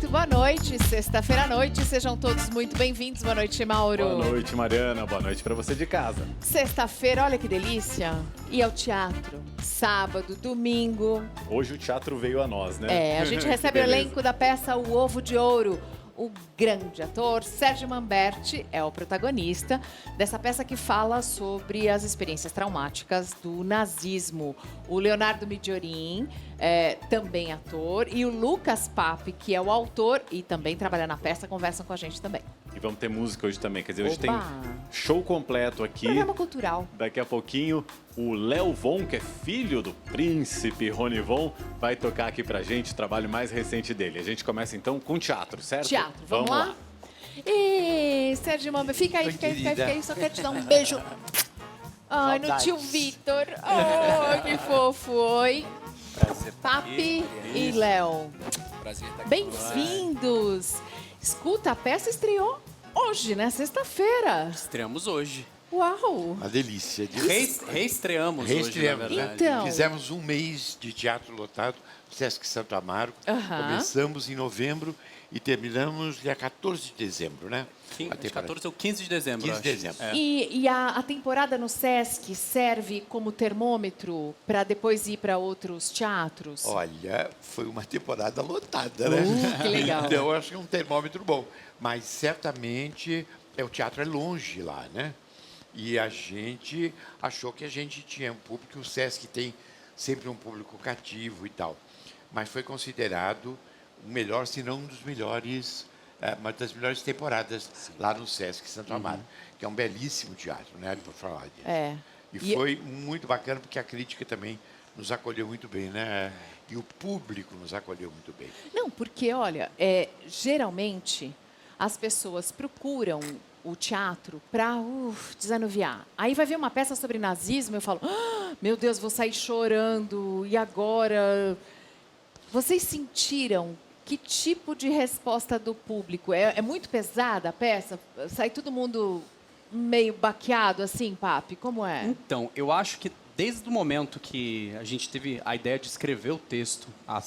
muito boa noite. Sexta-feira à noite, sejam todos muito bem-vindos. Boa noite, Mauro. Boa noite, Mariana. Boa noite para você de casa. Sexta-feira, olha que delícia. E ao teatro. Sábado, domingo. Hoje o teatro veio a nós, né? A gente recebe o elenco da peça O Ovo de Ouro. O grande ator Sérgio Manberti é o protagonista dessa peça que fala sobre as experiências traumáticas do nazismo. O Leonardo Midiorin, também ator, e o Lucas Pape, que é o autor e também trabalha na peça, conversam com a gente também. E vamos ter música hoje também, quer dizer, hoje Oba! tem show completo aqui. Programa cultural. Daqui a pouquinho, o Léo Von, que é filho do príncipe Rony Von, vai tocar aqui pra gente o trabalho mais recente dele. A gente começa então com teatro, certo? Teatro, vamos lá? E Sérgio Manberti, fica aí, fica aí, só quero te dar um beijo. Ai, no tio Vitor. Oh, que fofo. Oi. Prazer. Papi e Léo. Prazer estar aqui. Bem-vindos. Escuta, a peça estreou hoje, né? Sexta-feira. Estreamos hoje. Uau. Uma delícia. Reestreamos hoje, na verdade. Então. Fizemos um mês de teatro lotado, Sesc Santo Amaro. Começamos em novembro e terminamos dia 14 de dezembro, né? 14 ou 15 de dezembro, 15 de acho. dezembro. É. E a temporada no Sesc serve como termômetro para depois ir para outros teatros? Olha, foi uma temporada lotada, né? Que legal. Então, eu acho que é um termômetro bom. Mas, certamente, o teatro é longe lá, né? E a gente achou que a gente tinha um público, o Sesc tem sempre um público cativo e tal. Mas foi considerado o melhor, se não um dos melhores, uma das melhores temporadas lá no Sesc Santo Amaro, que é um belíssimo teatro, né? Por falar disso. E foi muito bacana porque a crítica também nos acolheu muito bem, né? E o público nos acolheu muito bem. Não, porque, olha, geralmente as pessoas procuram o teatro para desanuviar. Aí vai ver uma peça sobre nazismo, eu falo, meu Deus, vou sair chorando, e agora? Vocês sentiram que tipo de resposta do público? É muito pesada a peça? Sai todo mundo meio baqueado assim, Papi? Como é? Então, eu acho que desde o momento que a gente teve a ideia de escrever o texto, há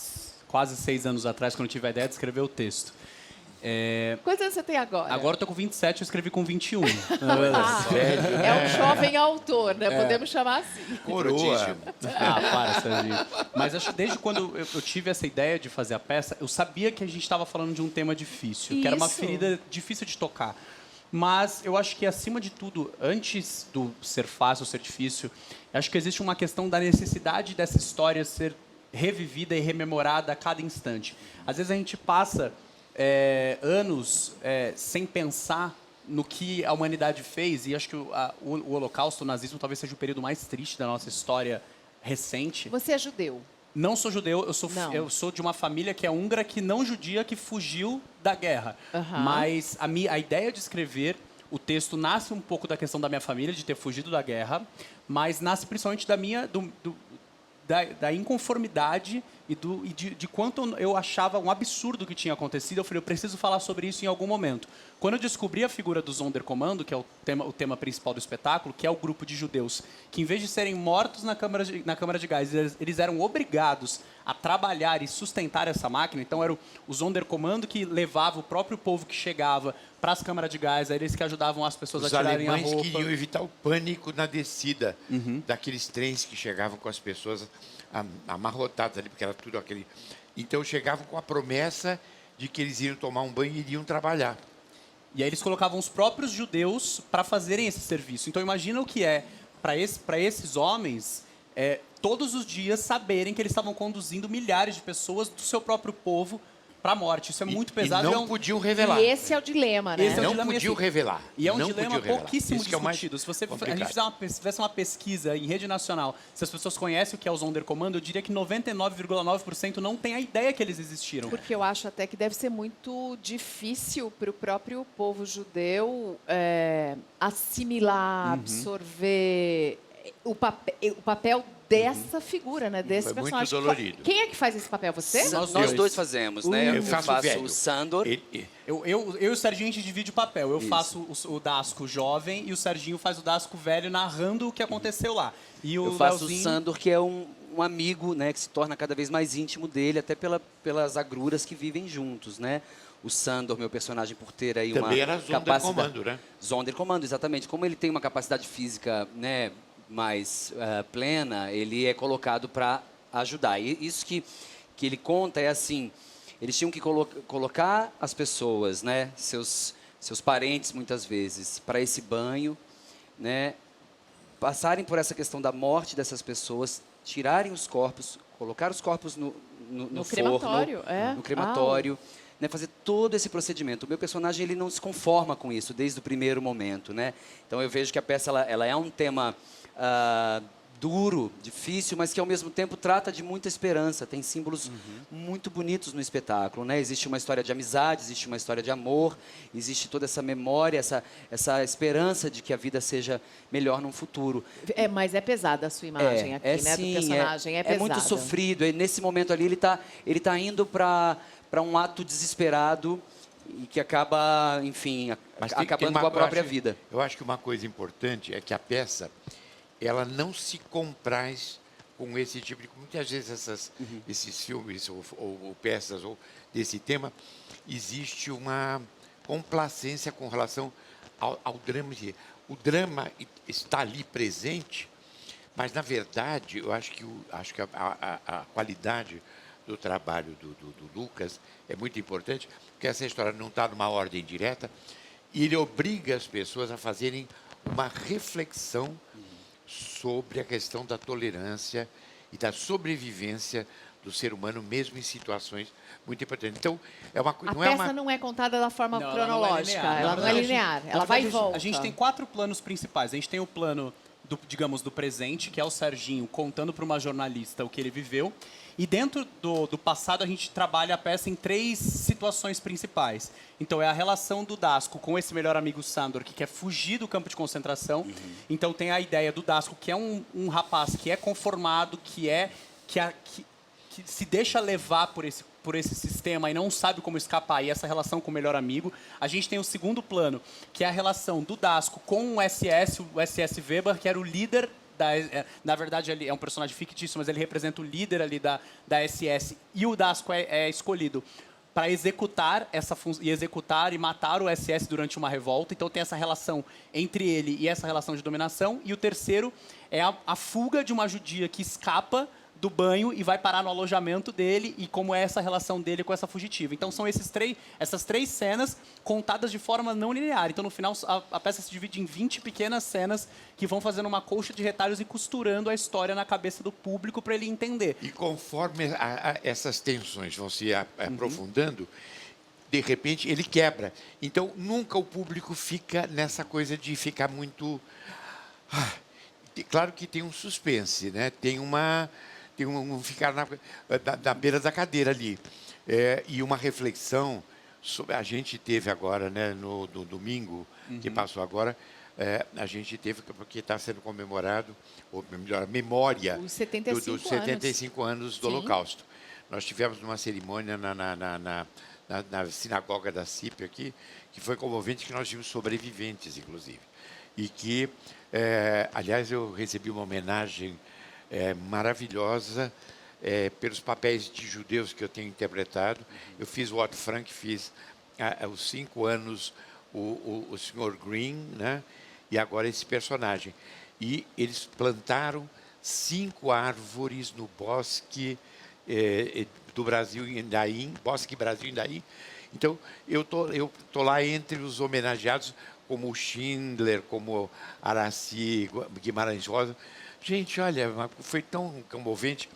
quase 6 anos atrás, quando eu tive a ideia de escrever o texto. Quantos anos você tem agora? Agora eu tô com 27, eu escrevi com 21. É um jovem autor, né? Podemos chamar assim. Coroa. Para, Serginho. Mas acho que desde quando eu tive essa ideia de fazer a peça, eu sabia que a gente estava falando de um tema difícil, que era uma Isso. ferida difícil de tocar. Mas eu acho que, acima de tudo, antes do ser fácil ou ser difícil, acho que existe uma questão da necessidade dessa história ser revivida e rememorada a cada instante. Às vezes a gente passa anos sem pensar no que a humanidade fez, e acho que o Holocausto, o nazismo, talvez seja o período mais triste da nossa história recente. Você é judeu? Não sou judeu, Não. eu sou de uma família que é húngara, que não judia, que fugiu da guerra. Mas a ideia de escrever o texto nasce um pouco da questão da minha família, de ter fugido da guerra, mas nasce principalmente da inconformidade e de quanto eu achava um absurdo o que tinha acontecido. Eu falei, eu preciso falar sobre isso em algum momento. Quando eu descobri a figura do Sonderkommando, que é o tema principal do espetáculo, que é o grupo de judeus, que em vez de serem mortos na câmara de gás, eles eram obrigados a trabalhar e sustentar essa máquina. Então era o Sonderkommando que levava o próprio povo que chegava para as câmaras de gás, era eles que ajudavam as pessoas Os a tirarem a alemães roupa. queriam evitar o pânico na descida daqueles trens que chegavam com as pessoas amarrotadas ali, porque era tudo aquele... Então, chegavam com a promessa de que eles iriam tomar um banho e iriam trabalhar. E aí eles colocavam os próprios judeus para fazerem esse serviço. Então, imagina o que é, para esses homens, todos os dias saberem que eles estavam conduzindo milhares de pessoas do seu próprio povo para a morte. Isso é muito pesado. E não podiam revelar. E esse é o dilema, né? Esse é o Não dilema, podiam assim, revelar. E é um Não dilema podiam revelar. pouquíssimo Isso que é o mais discutido. Se a gente complicado. fizesse uma pesquisa em rede nacional, se as pessoas conhecem o que é o Sonderkommando, eu diria que 99,9% não tem a ideia que eles existiram. Porque eu acho até que deve ser muito difícil para o próprio povo judeu assimilar, absorver o papel dessa figura, né? Desse Foi muito personagem. dolorido. Quem é que faz esse papel? Você? Nós Nós dois fazemos, né? Eu faço o velho. o Sandor. Eu e o Serginho, a gente divide o papel. Eu faço o Dasco jovem e o Serginho faz o Dasco velho narrando o que aconteceu lá. E o Eu faço Leozinho... o Sandor, que é um amigo, né, que se torna cada vez mais íntimo dele, até pelas agruras que vivem juntos, né? O Sandor, meu personagem, por ter aí uma Também era Sonderkommando, né? Sonderkommando, exatamente. Como ele tem uma capacidade física, né, mais plena, ele é colocado para ajudar. E isso que ele conta é assim, eles tinham que colocar as pessoas, né, seus parentes, muitas vezes, para esse banho, né, passarem por essa questão da morte dessas pessoas, tirarem os corpos, colocar os corpos no forno, crematório, no crematório, né, fazer todo esse procedimento. O meu personagem, ele não se conforma com isso desde o primeiro momento, né? Então eu vejo que a peça ela é um tema duro, difícil, mas que ao mesmo tempo trata de muita esperança. Tem símbolos muito bonitos no espetáculo, né? Existe uma história de amizade, existe uma história de amor, existe toda essa memória, essa esperança de que a vida seja melhor num futuro. Mas é pesada a sua imagem aqui, né? Sim, do personagem. É pesada. É muito sofrido. E nesse momento ali ele tá indo para um ato desesperado e que acaba, enfim, acabando com a própria vida. Eu acho que uma coisa importante é que a peça ela não se compraz com esse tipo de... Muitas vezes esses filmes ou peças ou desse tema, existe uma complacência com relação ao drama. O drama está ali presente, mas, na verdade, eu acho que a qualidade do trabalho do Lucas é muito importante, porque essa história não está numa ordem direta, e ele obriga as pessoas a fazerem uma reflexão sobre a questão da tolerância e da sobrevivência do ser humano, mesmo em situações muito importantes. Então, a peça não é contada da forma cronológica, ela não é linear, ela vai e volta. A gente tem 4 planos principais. A gente tem o plano, digamos, do presente, que é o Serginho contando para uma jornalista o que ele viveu. E dentro do passado, a gente trabalha a peça em 3 situações principais. Então, é a relação do Dasco com esse melhor amigo Sandor, que quer fugir do campo de concentração. Então, tem a ideia do Dasco, que é um rapaz que é conformado, que se deixa levar por esse sistema e não sabe como escapar, e essa relação com o melhor amigo. A gente tem o segundo plano, que é a relação do Dasco com o SS Weber, que era o líder na verdade, ele é um personagem fictício, mas ele representa o líder ali da SS, e o Dasco é escolhido para executar essa função, executar e matar o SS durante uma revolta. Então tem essa relação entre ele e essa relação de dominação. E o terceiro é a fuga de uma judia que escapa do banho e vai parar no alojamento dele, e como é essa relação dele com essa fugitiva. Então são essas 3 cenas contadas de forma não linear. Então no final a peça se divide em 20 pequenas cenas que vão fazendo uma colcha de retalhos e costurando a história na cabeça do público para ele entender. E conforme essas tensões vão se aprofundando, de repente ele quebra. Então nunca o público fica nessa coisa de ficar muito... Claro que tem um suspense, né? Tem um ficar na beira da cadeira ali. E uma reflexão sobre... A gente teve agora, né, no domingo, que passou agora, a gente teve, porque está sendo comemorado, ou melhor, a memória os 75 dos 75 anos do Sim. Holocausto. Nós tivemos uma cerimônia na sinagoga da CIP aqui, que foi comovente, que nós vimos sobreviventes, inclusive. E que, aliás, eu recebi uma homenagem maravilhosa pelos papéis de judeus que eu tenho interpretado. Eu fiz o Otto Frank, fiz os 5 anos o Sr. Green, né? E agora esse personagem. E eles plantaram 5 árvores no bosque do Brasil, Indaim, Bosque Brasil Indaim. Então, eu tô lá entre os homenageados, como o Schindler, como Araci Guimarães Rosa. Gente, olha, foi tão comovente.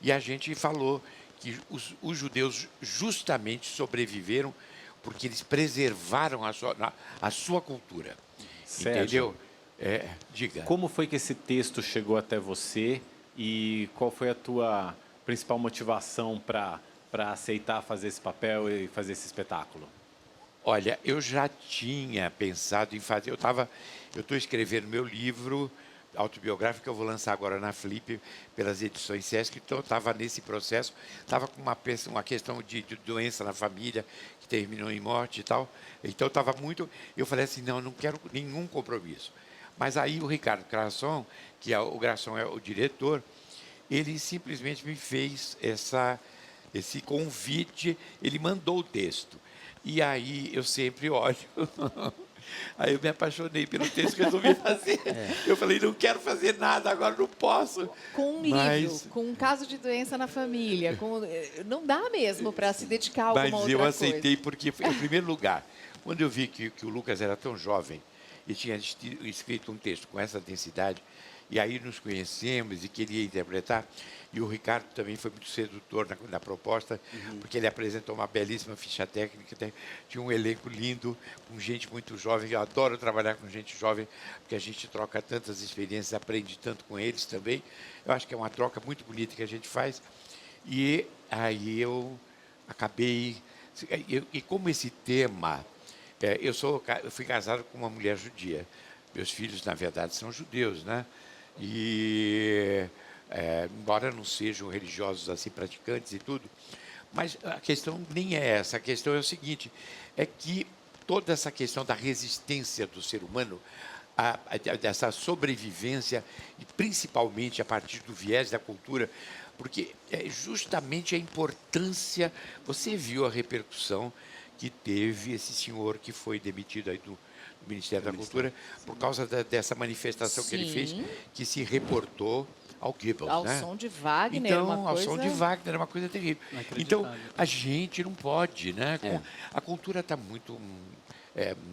E a gente falou que os judeus justamente sobreviveram porque eles preservaram a sua cultura. Sérgio, entendeu? Diga. como foi que esse texto chegou até você e qual foi a tua principal motivação para aceitar fazer esse papel e fazer esse espetáculo? Olha, eu já tinha pensado em fazer... Eu estou escrevendo meu livro autobiográfico, que eu vou lançar agora na Flip, pelas edições Sesc. Então, eu estava nesse processo. Estava com uma questão de doença na família, que terminou em morte e tal. Então, eu estava muito... Eu falei assim, não quero nenhum compromisso. Mas aí o Ricardo Grasson, o Grasson é o diretor, ele simplesmente me fez esse convite, ele mandou o texto. E aí eu sempre olho. Aí eu me apaixonei pelo texto e resolvi fazer. Eu falei, não quero fazer nada, agora não posso. Com um livro, com um caso de doença na família, não dá mesmo para se dedicar a alguma Mas outra eu coisa. aceitei porque, em primeiro lugar, quando eu vi que o Lucas era tão jovem e tinha escrito um texto com essa densidade, e aí nos conhecemos e queria interpretar, e o Ricardo também foi muito sedutor na proposta, porque ele apresentou uma belíssima ficha técnica, tinha um elenco lindo, com gente muito jovem. Eu adoro trabalhar com gente jovem, porque a gente troca tantas experiências, aprende tanto com eles também. Eu acho que é uma troca muito bonita que a gente faz. E aí eu acabei... E como esse tema... Eu fui casado com uma mulher judia. Meus filhos, na verdade, são judeus, né? E... embora não sejam religiosos assim praticantes e tudo, mas a questão nem é essa. A questão é o seguinte, é que toda essa questão da resistência do ser humano, dessa sobrevivência, e principalmente a partir do viés da cultura, porque é justamente a importância, você viu a repercussão que teve esse senhor que foi demitido aí do Ministério da Cultura por causa dessa manifestação que ele fez, que se reportou ao Goebbels, Ao né? som de Wagner, então, uma coisa... ao som de Wagner, é uma coisa terrível. Então, a gente não pode, né? A cultura está muito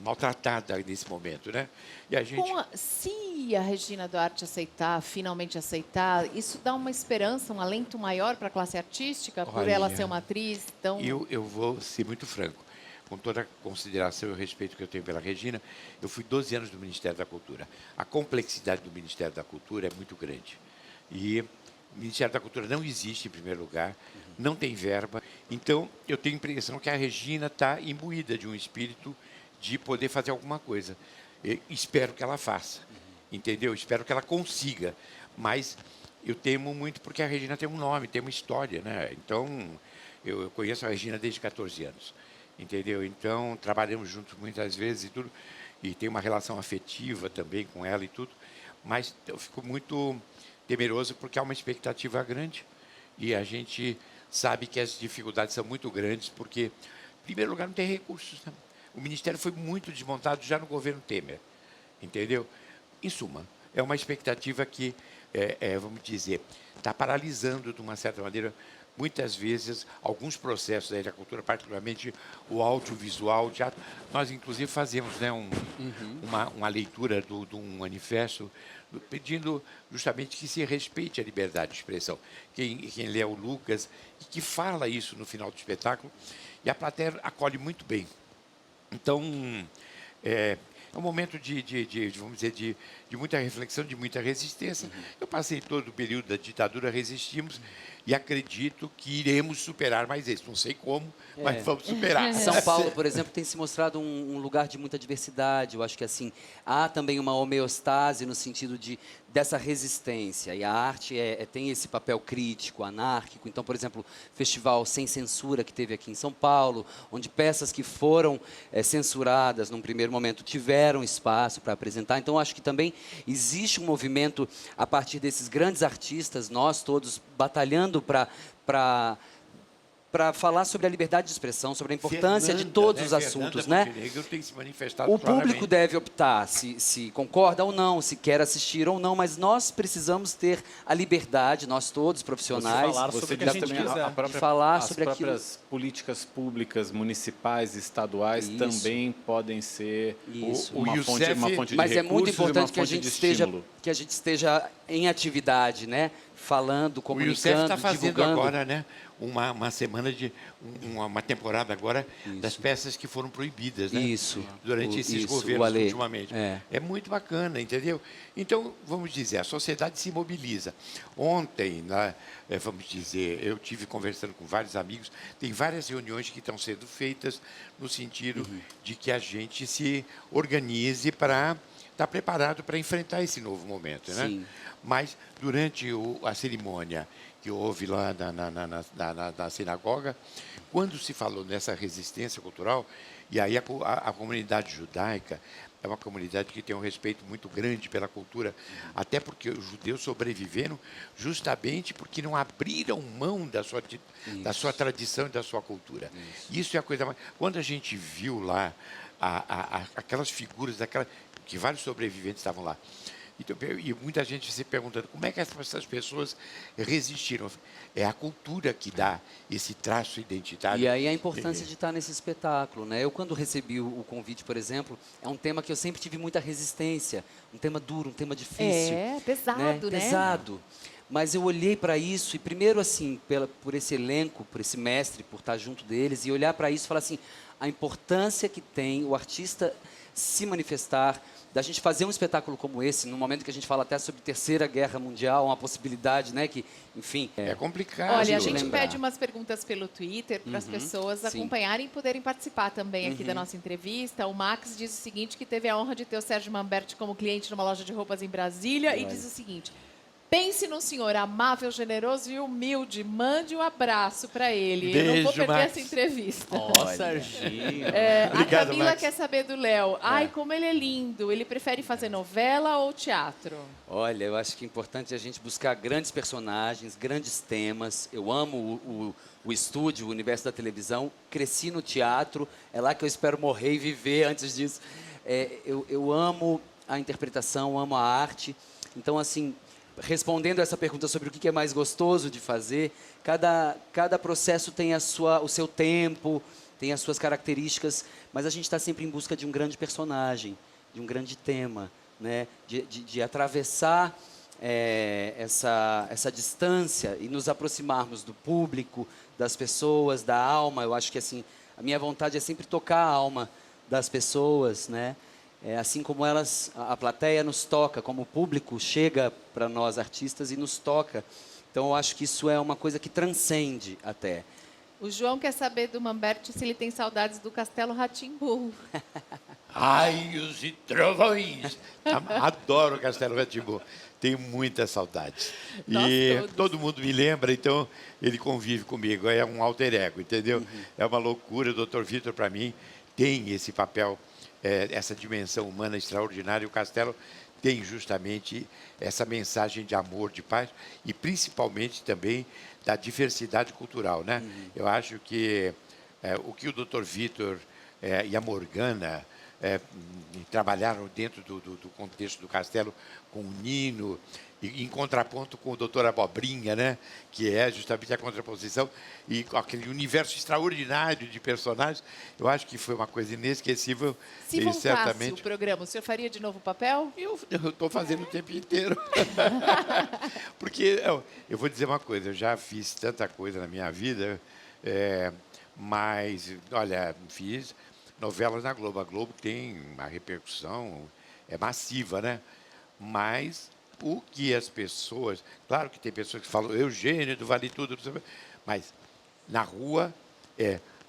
maltratada nesse momento, né? E a gente... Se a Regina Duarte aceitar, finalmente aceitar, isso dá uma esperança, um alento maior para a classe artística, por ela ser uma atriz tão... Eu vou ser muito franco. Com toda a consideração e o respeito que eu tenho pela Regina, eu fui 12 anos no Ministério da Cultura. A complexidade do Ministério da Cultura é muito grande. E o Ministério da Cultura não existe, em primeiro lugar, não tem verba. Então, eu tenho a impressão que a Regina está imbuída de um espírito de poder fazer alguma coisa. Espero que ela faça, entendeu? Espero que ela consiga. Mas eu temo muito porque a Regina tem um nome, tem uma história, né? Então, eu conheço a Regina desde 14 anos. Entendeu? Então, trabalhamos juntos muitas vezes e tudo, e tem uma relação afetiva também com ela e tudo, mas eu fico muito temeroso porque há uma expectativa grande e a gente sabe que as dificuldades são muito grandes porque, em primeiro lugar, não tem recursos, né? O Ministério foi muito desmontado já no governo Temer, entendeu? Em suma, é uma expectativa que, vamos dizer, está paralisando, de uma certa maneira, muitas vezes, alguns processos da cultura, particularmente o audiovisual, o teatro. Nós, inclusive, fazemos, né, uma leitura de um manifesto pedindo justamente que se respeite a liberdade de expressão. Quem lê é o Lucas, e que fala isso no final do espetáculo, e a plateia acolhe muito bem. Então, é um momento vamos dizer, de muita reflexão, de muita resistência. Eu passei todo o período da ditadura, resistimos, e acredito que iremos superar mais isso. Não sei como, mas vamos superar. São Paulo, por exemplo, tem se mostrado um lugar de muita diversidade. Eu acho que assim há também uma homeostase no sentido dessa resistência. E a arte tem esse papel crítico, anárquico. Então, por exemplo, o Festival Sem Censura que teve aqui em São Paulo, onde peças que foram censuradas num primeiro momento tiveram espaço para apresentar. Então, acho que também existe um movimento a partir desses grandes artistas, nós todos batalhando para falar sobre a liberdade de expressão, sobre a importância de todos os assuntos, né? Tem se manifestado o público claramente. deve optar se concorda ou não, se quer assistir ou não, mas nós precisamos ter a liberdade, nós todos profissionais, falar sobre o que a gente quiser. de falar as sobre aquilo. próprias políticas públicas, municipais, estaduais, Isso. também podem ser Isso. uma fonte de Mas é muito recursos e uma importante que a fonte gente de esteja estímulo. em atividade, né? Falando, O Youssef comunicando, está fazendo divulgando. agora, né, uma semana uma temporada agora das peças que foram proibidas, né? Isso. Durante esses Isso, governos o Alê. ultimamente. É muito bacana, entendeu? Então, vamos dizer, a sociedade se mobiliza. Ontem, vamos dizer, eu tive conversando com vários amigos, tem várias reuniões que estão sendo feitas no sentido de que a gente se organize para estar preparado para enfrentar esse novo momento, né? Sim. Mas, durante a cerimônia que houve lá na sinagoga, quando se falou nessa resistência cultural, e aí a comunidade judaica é uma comunidade que tem um respeito muito grande pela cultura, até porque os judeus sobreviveram justamente porque não abriram mão da sua tradição e da sua cultura. Isso é a coisa mais... Quando a gente viu lá aquelas figuras, que vários sobreviventes estavam lá, então, e muita gente se perguntando como é que essas pessoas resistiram. É a cultura que dá esse traço identitário. E aí a importância de estar nesse espetáculo, né? Eu, quando recebi o convite, por exemplo, é um tema que eu sempre tive muita resistência. Um tema duro, um tema difícil. Pesado, né? Pesado. Mas eu olhei para isso e, primeiro, assim, por esse elenco, por esse mestre, por estar junto deles, e olhar para isso e falar assim, a importância que tem o artista se manifestar, da gente fazer um espetáculo como esse, no momento que a gente fala até sobre Terceira Guerra Mundial, uma possibilidade, né, que, enfim... É complicado. Olha, a gente lembrar. pede umas perguntas pelo Twitter para as pessoas sim. acompanharem e poderem participar também aqui da nossa entrevista. O Max diz o seguinte, que teve a honra de ter o Sérgio Mamberti como cliente numa loja de roupas em Brasília, e diz o seguinte... Pense num senhor amável, generoso e humilde. Mande um abraço para ele. Eu não vou Beijo, perder Max. essa entrevista. Serginho. A Obrigado, Camila Max. quer saber do Léo. Ai, como ele é lindo. Ele prefere fazer novela ou teatro? Olha, eu acho que é importante a gente buscar grandes personagens, grandes temas. Eu amo o estúdio, o universo da televisão. Cresci no teatro, é lá que eu espero morrer e viver antes disso. Eu amo a interpretação, amo a arte. Então, assim, respondendo essa pergunta sobre o que é mais gostoso de fazer, cada processo tem o seu tempo, tem as suas características, mas a gente está sempre em busca de um grande personagem, de um grande tema, né? de atravessar essa distância e nos aproximarmos do público, das pessoas, da alma. Eu acho que assim, a minha vontade é sempre tocar a alma das pessoas, né? Assim como a plateia nos toca, como o público chega para nós artistas e nos toca. Então eu acho que isso é uma coisa que transcende até. O João quer saber do Mamberti se ele tem saudades do Castelo Rá-Tim-Bum. Raios e trovões. Adoro o Castelo Rá-Tim-Bum. Tenho muitas saudades. Nós E todos. todo mundo me lembra, então ele convive comigo. É um alter ego, entendeu? É uma loucura. O Dr. Vitor, para mim, tem esse papel, essa dimensão humana extraordinária. O Castelo tem justamente essa mensagem de amor, de paz e principalmente também da diversidade cultural, né? Eu acho que o que o Dr. Vitor e a Morgana trabalharam dentro do contexto do Castelo com o Nino, e em contraponto com o Dr. Abobrinha, né? Que é justamente a contraposição, e com aquele universo extraordinário de personagens, eu acho que foi uma coisa inesquecível. Se E voltasse certamente o programa, o senhor faria de novo o papel? eu estou fazendo o tempo inteiro. Porque eu vou dizer uma coisa, eu já fiz tanta coisa na minha vida, mas, olha, fiz novelas na Globo. A Globo tem uma repercussão massiva, né? Mas o que as pessoas... Claro que tem pessoas que falam, Eugênio, do Vale Tudo, mas na rua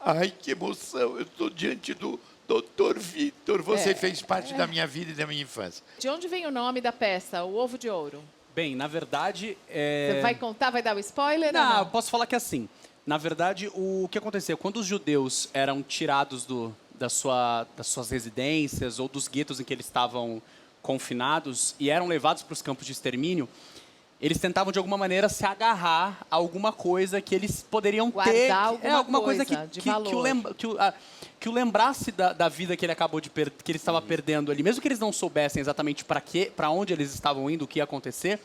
ai, que emoção, eu estou diante do Dr. Vitor, você fez parte da minha vida e da minha infância. De onde vem o nome da peça, O Ovo de Ouro? Bem, na verdade... Você vai contar, vai dar o spoiler? ou Não, eu não? posso falar que assim, na verdade, o que aconteceu? Quando os judeus eram tirados das suas residências ou dos guetos em que eles estavam confinados e eram levados para os campos de extermínio, eles tentavam, de alguma maneira, se agarrar a alguma coisa que eles poderiam ter. Guardar alguma coisa de valor. Que o lembrasse da vida que ele acabou que ele estava perdendo ali. Mesmo que eles não soubessem exatamente para onde eles estavam indo, o que ia acontecer,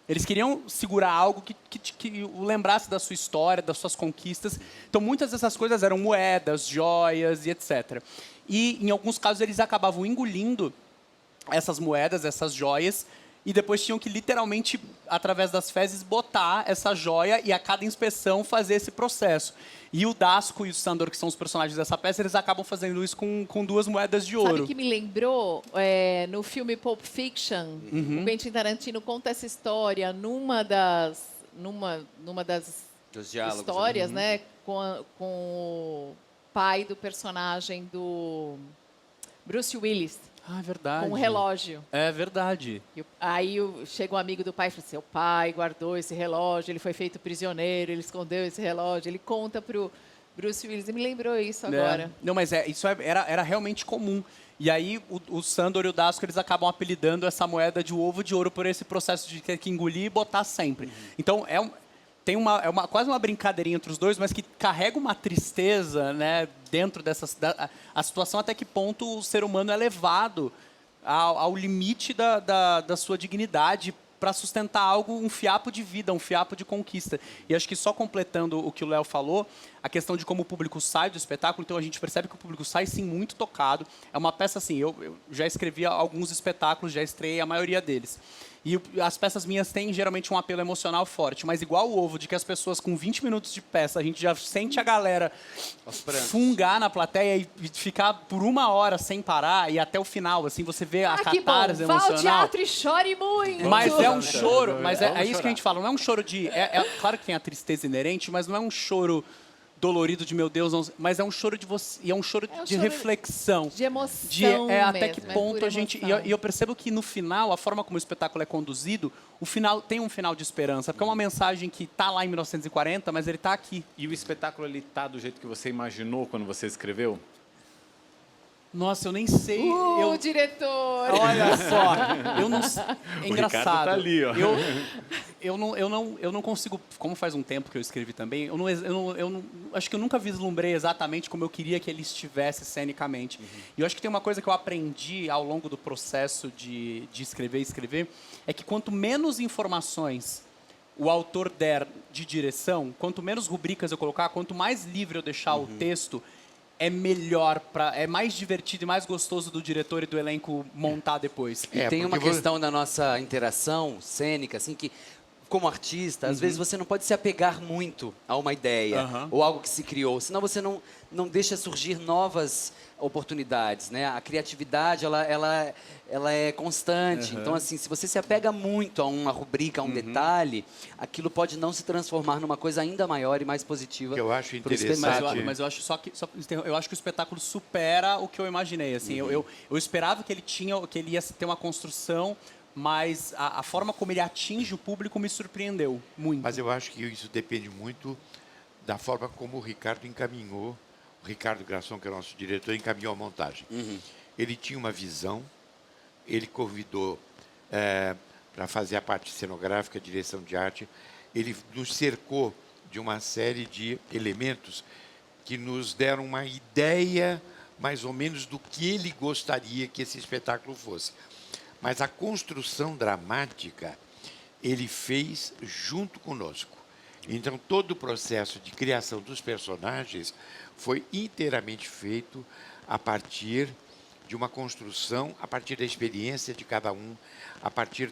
eles queriam segurar algo que o lembrasse da sua história, das suas conquistas. Então, muitas dessas coisas eram moedas, joias e etc. E, em alguns casos, eles acabavam engolindo essas moedas, essas joias, e depois tinham que, literalmente, através das fezes, botar essa joia e, a cada inspeção, fazer esse processo. E o Dasco e o Sandor, que são os personagens dessa peça, eles acabam fazendo isso com 2 moedas de ouro. Sabe que me lembrou? No filme Pulp Fiction, o Quentin Tarantino conta essa história numa das Dos diálogos, histórias, né? Com o pai do personagem do Bruce Willis. Ah, é verdade. com um relógio. É verdade. Aí chega um amigo do pai e fala: seu pai guardou esse relógio, ele foi feito prisioneiro, ele escondeu esse relógio. Ele conta pro Bruce Willis. E me lembrou isso agora. Não, mas isso era realmente comum. E aí o Sandor e o Dasco, eles acabam apelidando essa moeda de ovo de ouro por esse processo de ter que engolir e botar sempre. Então, tem quase uma brincadeirinha entre os dois, mas que carrega uma tristeza, né, dentro a situação até que ponto o ser humano é levado ao limite da sua dignidade para sustentar algo, um fiapo de vida, um fiapo de conquista. E acho que só completando o que o Léo falou, a questão de como o público sai do espetáculo, então a gente percebe que o público sai, sim, muito tocado. É uma peça, assim, eu já escrevi alguns espetáculos, já estreiei a maioria deles. E as peças minhas têm geralmente um apelo emocional forte, mas igual o Ovo, de que as pessoas com 20 minutos de peça, a gente já sente a galera fungar na plateia e ficar por 1 hora sem parar e até o final, assim, você vê a Que bom! catarse Vá ao emocional. teatro e chore muito! Mas é um choro, mas é isso chorar. que a gente fala, não é um choro de... claro que tem a tristeza inerente, mas não é um choro dolorido de meu Deus, não, mas é um choro de você, e é um choro É um de choro reflexão. de emoção até que mesmo, é ponto pura a gente... E emoção. eu percebo que no final, a forma como o espetáculo é conduzido, o final tem um final de esperança, porque é uma mensagem que tá lá em 1940, mas ele tá aqui. E o espetáculo, ele tá do jeito que você imaginou quando você escreveu? Nossa, eu nem sei... Diretor! Olha só, eu não... É engraçado. Ricardo tá ali, ó. Eu não consigo, como faz um tempo que eu escrevi também, acho que eu nunca vislumbrei exatamente como eu queria que ele estivesse cenicamente. E eu acho que tem uma coisa que eu aprendi ao longo do processo de escrever, é que quanto menos informações o autor der de direção, quanto menos rubricas eu colocar, quanto mais livre eu deixar o texto, é melhor, é mais divertido e mais gostoso do diretor e do elenco montar depois. E tem uma porque questão da nossa interação cênica, assim, que como artista, às vezes você não pode se apegar muito a uma ideia ou algo que se criou, senão você não deixa surgir novas oportunidades, né? A criatividade, ela é constante. Então, assim, se você se apega muito a uma rubrica, a um detalhe, aquilo pode não se transformar numa coisa ainda maior e mais positiva. Eu acho pro interessante. espetáculo. Mas eu acho eu acho que o espetáculo supera o que eu imaginei. Assim, eu esperava que ele ia ter uma construção, mas a forma como ele atinge o público me surpreendeu muito. Mas eu acho que isso depende muito da forma como o Ricardo encaminhou, o Ricardo Grasson, que é o nosso diretor, encaminhou a montagem. Ele tinha uma visão, ele convidou para fazer a parte cenográfica, a direção de arte, ele nos cercou de uma série de elementos que nos deram uma ideia, mais ou menos, do que ele gostaria que esse espetáculo fosse. Mas a construção dramática ele fez junto conosco. Então, todo o processo de criação dos personagens foi inteiramente feito a partir de uma construção, a partir da experiência de cada um, a partir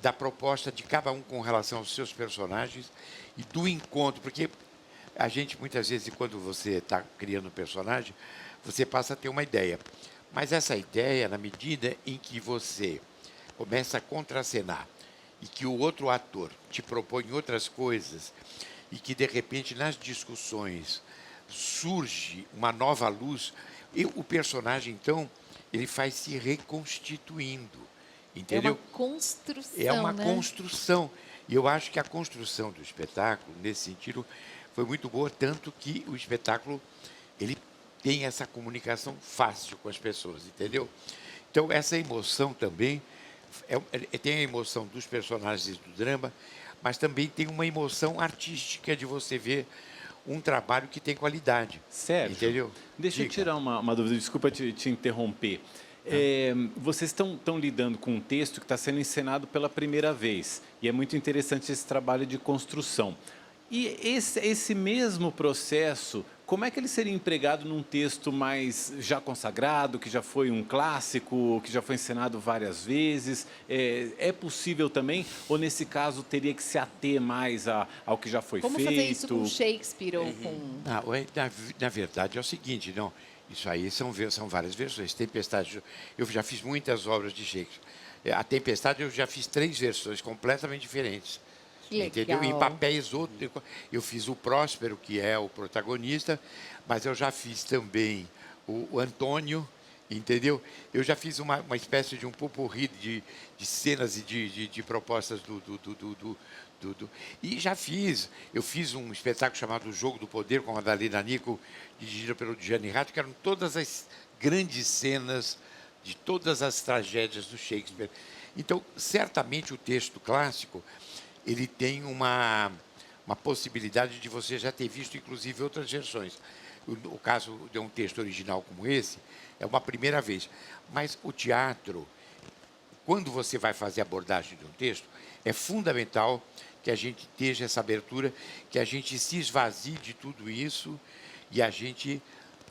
da proposta de cada um com relação aos seus personagens e do encontro, porque a gente, muitas vezes, quando você está criando um personagem, você passa a ter uma ideia. Mas essa ideia, na medida em que você começa a contracenar e que o outro ator te propõe outras coisas e que, de repente, nas discussões surge uma nova luz, e o personagem, então, ele vai se reconstituindo, entendeu? É uma construção, É uma né? construção. E eu acho que a construção do espetáculo, nesse sentido, foi muito boa, tanto que o espetáculo ele tem essa comunicação fácil com as pessoas, entendeu? Então, essa emoção também, tem a emoção dos personagens do drama, mas também tem uma emoção artística de você ver um trabalho que tem qualidade. Sérgio, entendeu? Deixa eu Diga. tirar uma dúvida, desculpa te interromper. Vocês estão lidando com um texto que está sendo encenado pela primeira vez, e é muito interessante esse trabalho de construção. E esse mesmo processo, como é que ele seria empregado num texto mais já consagrado, que já foi um clássico, que já foi encenado várias vezes? É possível também? Ou, nesse caso, teria que se ater mais ao que já foi Como feito? fazer isso com Shakespeare ou com... Na verdade, é o seguinte, não, isso aí são várias versões. Tempestade, eu já fiz muitas obras de Shakespeare. A Tempestade eu já fiz 3 versões completamente diferentes. Que Entendeu? legal. Em papéis outros. Eu fiz o Próspero, que é o protagonista, mas eu já fiz também o Antônio, Entendeu? Eu já fiz uma espécie de um pupurri de cenas e de propostas E já eu fiz um espetáculo chamado O Jogo do Poder, com a Dalila Nico, dirigida pelo Gianni Rato, que eram todas as grandes cenas de todas as tragédias do Shakespeare. Então, certamente o texto clássico, ele tem uma possibilidade de você já ter visto, inclusive, outras versões. O caso de um texto original como esse, é uma primeira vez. Mas o teatro, quando você vai fazer a abordagem de um texto, é fundamental que a gente esteja essa abertura, que a gente se esvazie de tudo isso e a gente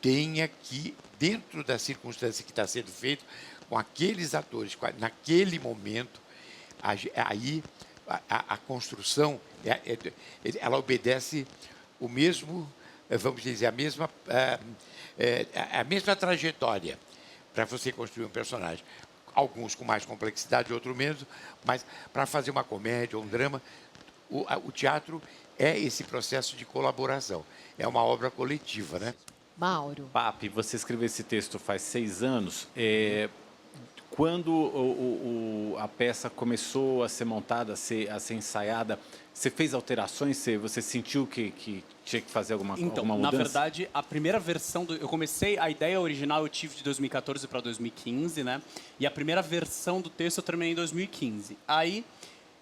tenha que, dentro da circunstância que está sendo feito, com aqueles atores, naquele momento, aí a construção, ela obedece o mesmo, vamos dizer, a mesma trajetória para você construir um personagem. Alguns com mais complexidade, outros menos, mas para fazer uma comédia ou um drama, o teatro é esse processo de colaboração. É uma obra coletiva, né? Mauro. Papi, você escreveu esse texto faz 6 anos. Quando a peça começou a ser montada, a ser ensaiada, você fez alterações? Você sentiu que tinha que fazer alguma mudança? Na verdade, a primeira versão... Eu comecei... A ideia original eu tive de 2014 para 2015, né? E a primeira versão do texto eu terminei em 2015. Aí,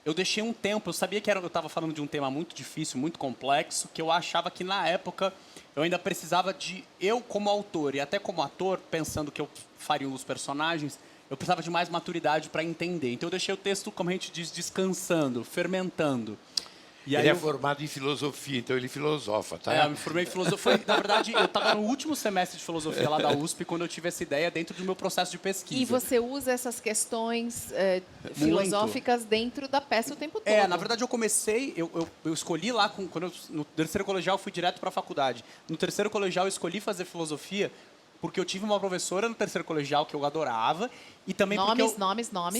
eu deixei um tempo... Eu sabia que eu estava falando de um tema muito difícil, muito complexo, que eu achava que, na época, eu ainda precisava de... Eu, como autor e até como ator, pensando que eu faria um dos personagens... Eu precisava de mais maturidade para entender. Então, eu deixei o texto, como a gente diz, descansando, fermentando. E aí ele é formado em filosofia, então ele filosofa, tá? Eu me formei em filosofia. Na verdade, eu estava no último semestre de filosofia lá da USP, quando eu tive essa ideia dentro do meu processo de pesquisa. E você usa essas questões filosóficas dentro da peça o tempo todo. Na verdade, eu comecei... Eu escolhi lá, no terceiro colegial, eu fui direto para a faculdade. No terceiro colegial, eu escolhi fazer filosofia porque eu tive uma professora no terceiro colegial que eu adorava e também Nomes.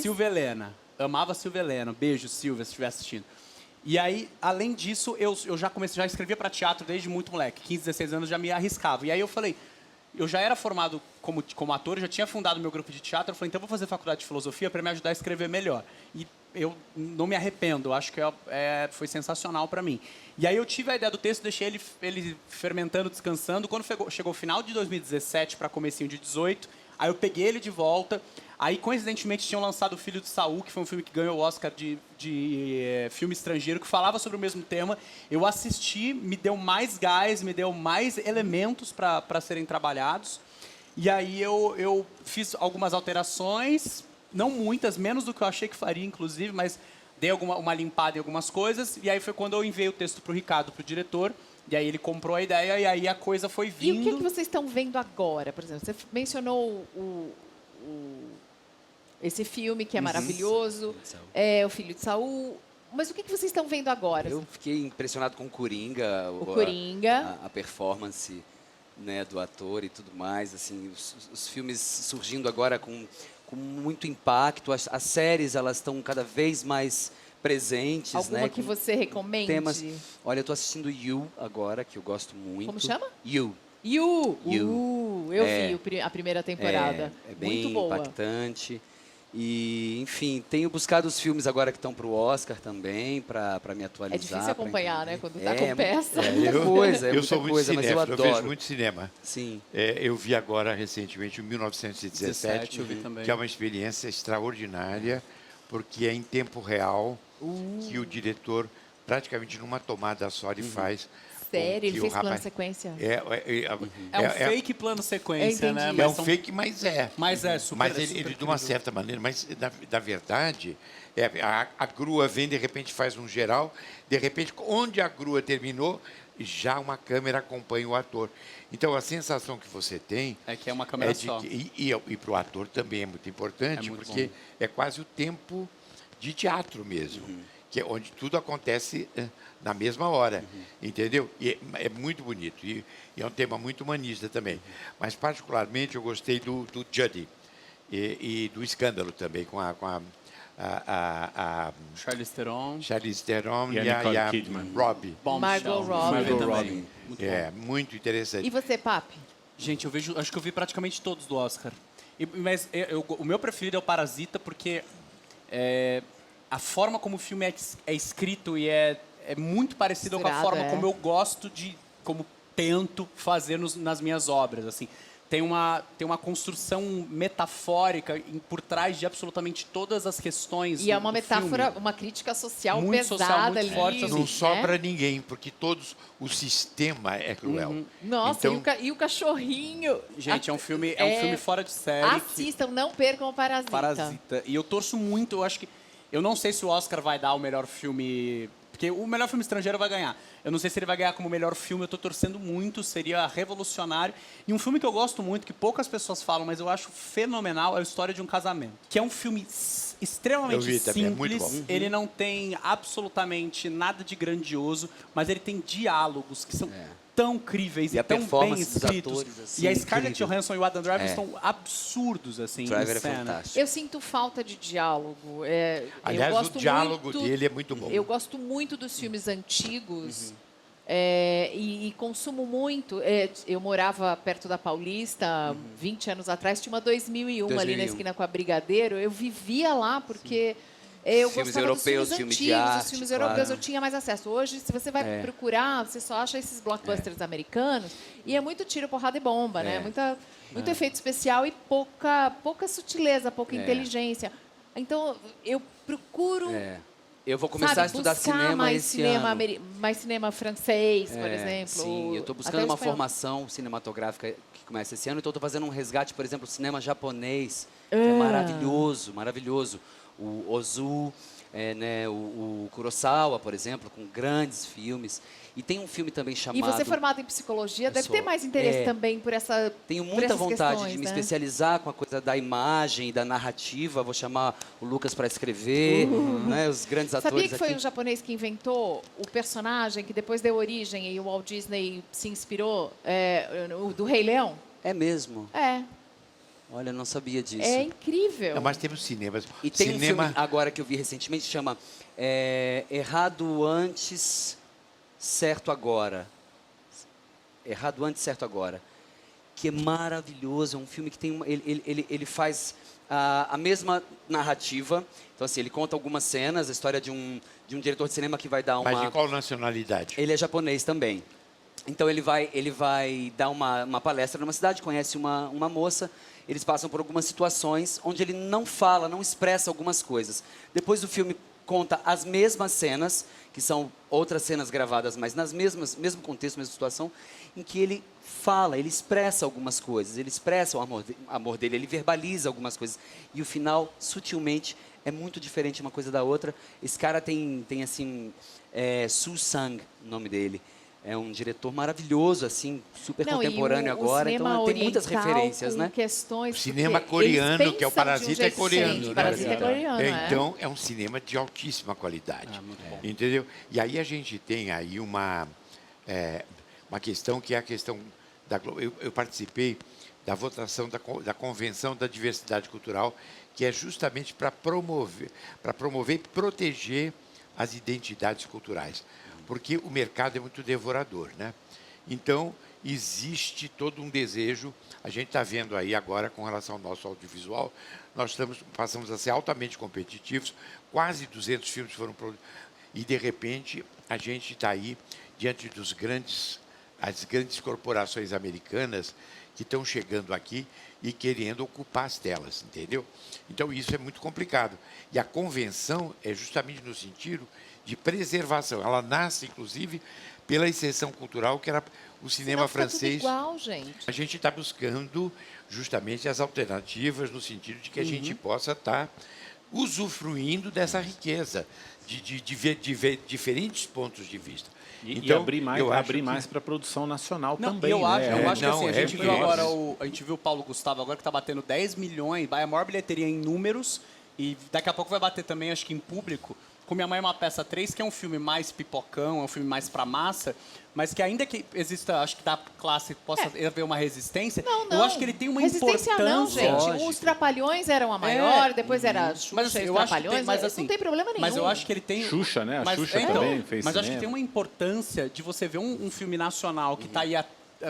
Silvia Helena. Amava Silvia Helena. Beijo, Silvia, se estiver assistindo. E aí, além disso, eu já escrevia para teatro desde muito moleque. 15, 16 anos já me arriscava. E aí eu falei, eu já era formado como ator, já tinha fundado meu grupo de teatro. Eu falei, então eu vou fazer faculdade de filosofia para me ajudar a escrever melhor. E eu não me arrependo, eu acho que foi sensacional para mim. E aí eu tive a ideia do texto, deixei ele fermentando, descansando. Quando chegou o final de 2017 para comecinho de 18, aí eu peguei ele de volta. Aí, coincidentemente, tinham lançado O Filho de Saul, que foi um filme que ganhou o Oscar de filme estrangeiro, que falava sobre o mesmo tema. Eu assisti, me deu mais gás, me deu mais elementos para serem trabalhados. E aí eu fiz algumas alterações, não muitas, menos do que eu achei que faria, inclusive, mas dei uma limpada em algumas coisas. E aí foi quando eu enviei o texto para o Ricardo, para o diretor. E aí ele comprou a ideia e aí a coisa foi vindo. E o que vocês estão vendo agora? Por exemplo, você mencionou esse filme que é maravilhoso, O Filho de Saul. Mas o que vocês estão vendo agora? Eu fiquei impressionado com o Coringa. Coringa. A performance, né, do ator e tudo mais. Assim, os filmes surgindo agora com muito impacto. As séries, elas estão cada vez mais presentes. Alguma né, que você recomende? Temas. Olha, eu estou assistindo You agora, que eu gosto muito. Como chama? You. Eu vi a primeira temporada. É bem muito boa. impactante. E, enfim, tenho buscado os filmes agora que estão para o Oscar também, para me atualizar. É difícil acompanhar, né? Quando tá com muita peça. Eu sou muito cinéfilo, eu vejo muito cinema. Sim. Eu vi agora, recentemente, o 1917, eu vi também. que é uma experiência extraordinária, porque é em tempo real que o diretor, praticamente numa tomada só, ele faz. Sério? Ele fez plano sequência? É um fake plano sequência, né? É um fake, mas é. Mas é super. Mas ele de uma certa maneira, mas na verdade, a grua vem, de repente faz um geral, de repente, onde a grua terminou, já uma câmera acompanha o ator. Então, a sensação que você tem... É que é uma câmera só. E para o ator também é muito importante, porque é quase o tempo de teatro mesmo, que é onde tudo acontece na mesma hora, entendeu? E é muito bonito, e é um tema muito humanista também. Mas, particularmente, eu gostei do Judy e do Escândalo também, com a Charlize Theron e a Kidman. Robbie. Margot Robbie. Muito interessante. E você, Papi? Gente, acho que eu vi praticamente todos do Oscar. Mas o meu preferido é o Parasita porque a forma como o filme é escrito e é muito parecido com a Misturado, forma é. como eu gosto como tento fazer nas minhas obras, assim. Tem uma construção metafórica por trás de absolutamente todas as questões E é do- uma do metáfora, filme. uma crítica social Muito pesada social, muito ali. forte, assim. Não né? sobra ninguém, porque o sistema é cruel. Nossa, Então, e o cachorrinho? Gente, é um filme fora de série. Assistam, não percam o Parasita. Parasita. E eu torço muito, eu acho que... Eu não sei se o Oscar vai dar o melhor filme... Porque o melhor filme estrangeiro vai ganhar. Eu não sei se ele vai ganhar como melhor filme, eu tô torcendo muito, seria revolucionário. E um filme que eu gosto muito, que poucas pessoas falam, mas eu acho fenomenal, é a História de um Casamento. Que é um filme extremamente Eu vi também, é muito simples, bom. ele não tem absolutamente nada de grandioso, mas ele tem diálogos que são tão críveis E a tão bem performance dos escritos. atores, assim, E a Scarlett incrível. Johansson e o Adam Driver É. estão absurdos, assim, Driver em é cena. fantástico. Eu sinto falta de diálogo. aliás, eu o gosto diálogo muito, dele é muito bom. Eu gosto muito dos filmes antigos. E consumo muito. Eu morava perto da Paulista 20 anos atrás, tinha uma 2001 ali na 2001. esquina com a Brigadeiro. Eu vivia lá porque eu Filmes gostava europeus, dos filmes filmes de antigos, arte, os filmes claro. europeus eu tinha mais acesso. Hoje, se você vai procurar, você só acha esses blockbusters americanos e é muito tiro, porrada e bomba, né? Muito efeito especial e pouca sutileza, pouca inteligência. Então, eu procuro Eu vou começar a estudar buscar cinema mais esse cinema, ano. mais cinema francês, por exemplo. Sim, eu estou até buscando o uma espanhol. formação cinematográfica que começa esse ano, então estou fazendo um resgate, por exemplo, do cinema japonês, que é maravilhoso, maravilhoso. O Ozu, né, o Kurosawa, por exemplo, com grandes filmes. E tem um filme também chamado... E você formado em psicologia, Eu deve sou. ter mais interesse também por essa Tenho por muita essas vontade questões, de me né? especializar com a coisa da imagem e da narrativa. Vou chamar o Lucas para escrever, né, os grandes atores Sabia que foi aqui. um japonês que inventou o personagem que depois deu origem e o Walt Disney se inspirou o do Rei Leão? É mesmo? É, Olha, eu não sabia disso. é incrível. Não, mas temos cinemas. E tem um cinema, filme agora que eu vi recentemente, chama Errado Antes, Certo Agora. Errado Antes, Certo Agora. Que é maravilhoso, é um filme que tem ele faz a mesma narrativa. Então, assim, ele conta algumas cenas, a história de um diretor de cinema que vai dar mas uma... de qual nacionalidade? Ele é japonês também. Então ele vai dar uma palestra numa cidade, conhece uma moça, eles passam por algumas situações onde ele não fala, não expressa algumas coisas. Depois o filme conta as mesmas cenas, que são outras cenas gravadas, mas mesmo contexto, mesma situação, em que ele fala, ele expressa algumas coisas, ele expressa o amor dele, ele verbaliza algumas coisas. E o final, sutilmente, é muito diferente uma coisa da outra. Esse cara tem assim, Su Sang, o nome dele. É um diretor maravilhoso, assim, super Não, contemporâneo e o agora. cinema Então tem muitas oriental referências, com né? questões, O cinema porque coreano, eles que é o pensam Parasita, de um jeito é coreano, diferente. né? Parasita é coreano, Então, é um cinema de altíssima qualidade. muito bom. Entendeu? E aí a gente tem aí uma questão que é a questão da... Eu participei da votação da Convenção da Diversidade Cultural, que é justamente para promover e proteger as identidades culturais. Porque o mercado é muito devorador, né? Então, existe todo um desejo, a gente está vendo aí agora com relação ao nosso audiovisual, nós passamos a ser altamente competitivos, quase 200 filmes foram produzidos, e de repente a gente está aí diante as grandes corporações americanas que estão chegando aqui e querendo ocupar as telas, entendeu? Então isso é muito complicado. E a convenção é justamente no sentido de preservação. Ela nasce, inclusive, pela exceção cultural que era o cinema Senão fica tudo francês. igual, gente. A gente está buscando justamente as alternativas no sentido de que a gente possa estar usufruindo dessa riqueza de ver diferentes pontos de vista. E abrir eu acho mais para a produção nacional Não, também, eu né? acho que assim, a gente viu evidente. agora a gente viu o Paulo Gustavo agora que está batendo 10 milhões, vai a maior bilheteria em números e daqui a pouco vai bater também, acho que em público, com Minha Mãe é uma Peça 3, que é um filme mais pipocão, é um filme mais pra massa, mas que ainda que exista, acho que da classe possa haver uma resistência, Não. eu acho que ele tem uma Resistência importância. não, gente. Lógico. Os Trapalhões eram a maior, depois era Xuxa Mas assim, e os eu acho que Trapalhões. tem, mas, assim, não tem problema nenhum. Mas eu acho que ele tem... Xuxa, né? A Mas, Xuxa também fez Mas eu acho que cinema. tem uma importância de você ver um filme nacional que está aí há